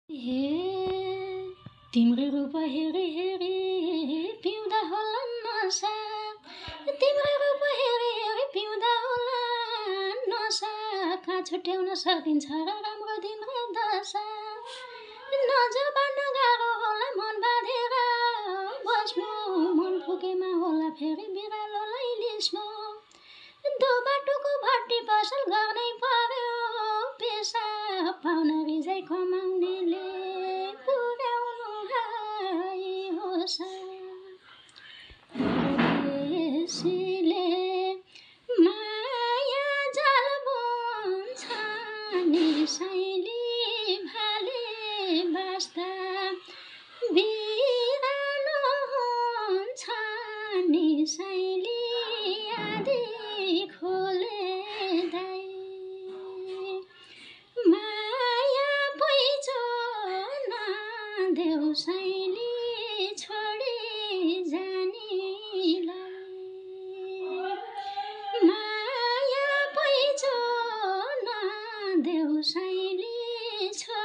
हे तिम्रो रूप हेरी हेरी पिउँदा होला नसा, तिम्रो रूप हेरी हेरी पिउँदा होला नसा, कहाँ छुट्याउन सकिन्छ र राम्रो दिन र दशा, नजबान गाह्रो होला मन बाँधेर बस्नु, मन फुकेमा होला फेरि बिरालोलाई लिस्नु, दो बाटोको भट्टी पसल गर्नै पर्यो पेसा, पाउन रिजाइ कमाउनेले पुर्याउनु हाई होसा, परदेशीले माया जाल बुन्छ नि साइली भाले बास्दा, बिरालो हुन्छ नि साइली आधी खोले दाइ, माया पैचो नदेऊ साइली छोडी जानीलाई, माया पैचो नदेऊ साइली छोडी